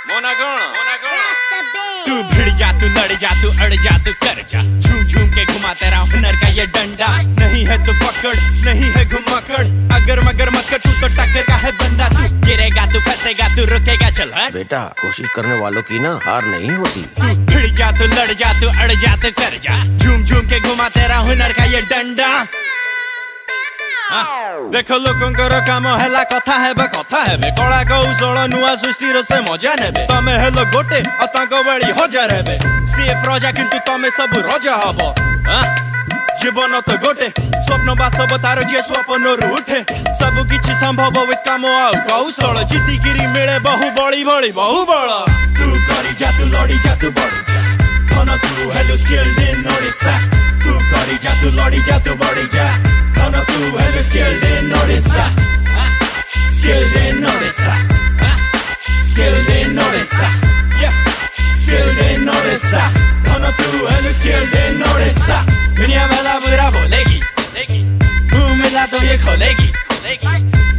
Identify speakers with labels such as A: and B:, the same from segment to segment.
A: मोना कौन तू भिड़ जा, तू लड़ जा, तू अड़ जा, तू कर जा, झूम झूम के घुमा तेरा हुनर का ये डंडा। नहीं है तू पकड़, नहीं है घुमाकड़, अगर मगर मत कर, तू तो टक्कर का है बंदा। तू गिरेगा, तू फंसेगा, तू रुकेगा, चल हट
B: बेटा, कोशिश करने वालों की ना हार नहीं होती।
A: तू भिड़ जा, तू लड़ जा, तू अड़ जा, तू कर जा, झूम झूम के घुमा तेरा हुनर का ये डंडा। देखो लोकंकर काम हेला कथा हेबे कला कौशल नुआ सृष्टिर से मजा नेबे। तमे हेलो गोटे अतांक बड़ी हजार हेबे, सी प्रजा किंतु तमे सब रजा हबो। जीवन तो गोटे स्वप्न वास्तव तार जे स्वप्न उठे, सब किछि संभव विथ काम आ कौशल। जीतिगिरी मिले बहु बड़ी बड़ी बहु बड़। तू करी जा, तू लड़ी जा, तू बढ़ी जा, धन तू हेलो स्किल्ड इन ओडिशा। तू करी जा, तू लड़ी जा, तू बढ़ी जा, धन तू hello skilled in Odisha. Skilled in Odisha, skilled in Odisha, yeah, skilled in Odisha, धन तू हेलो skilled in Odisha। दुनिया भला बुरा बोलेगी, मुंह मिला तो ये खोलेगी,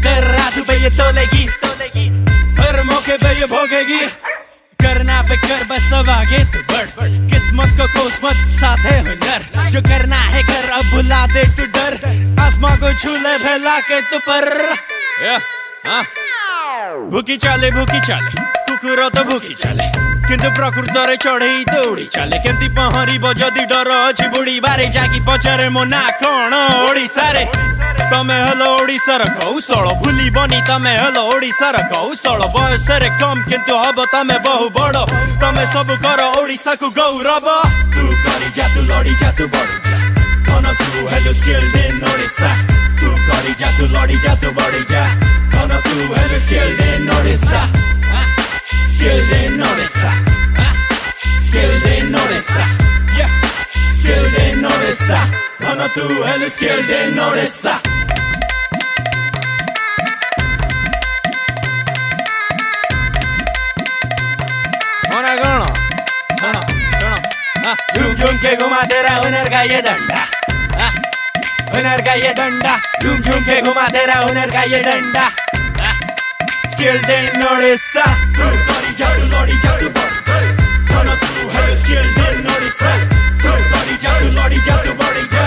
A: कर राजू पे ये तोलेगी, हर मौके पे ये भोगेगी। करना फिकर बस अब आगे तू बढ़, किस्मत को कोस मत, साथ है हुनर। जो करना है कर, अब भुला दे तू डर, आसमां को छू ले फैला के तू पर। भूखी चाले कुकुर तो भूखी चाले, किंतु प्रकृतरे चढ़ई तो उड़ी चाले। केमती पहरी जदि डर अछि बुड़ी बारे, जाकी पचारे मो ना कौन ओडिशा रे। तमे हेलो ओडिशार कौशल भूली बनी, तमे हेलो ओडिशार कौशल। बयस रे कम किंतु हब तमे बहु बड़, तमे सब कर ओडिशा को गौरव। तू करी जा, तू लड़ी जा, तू बढ़ी जा, धन तू हेलो स्किल्ड इन ओडिशा। तू करी जा, तू लड़ी जा, तू बढ़ी जा, धन तू hello skilled in Odisha. Skilled in Odisha, skilled in Odisha, yeah, skilled in Odisha, धन तू हेलो skilled in Odisha। होना कौन सुनो सुनो, झूम झूम के घुमा तेरा हुनर का ये डंडा, हुनर का ये डंडा, झूम झूम के घुमा तेरा हुनर का ये डंडा। Skilled in Odisha, तू करी जा, तू लड़ी जा, तू बढ़ी जा, धन तू हेलो skilled in Odisha। तू करी जा, तू लड़ी जा, तू बढ़ी जा।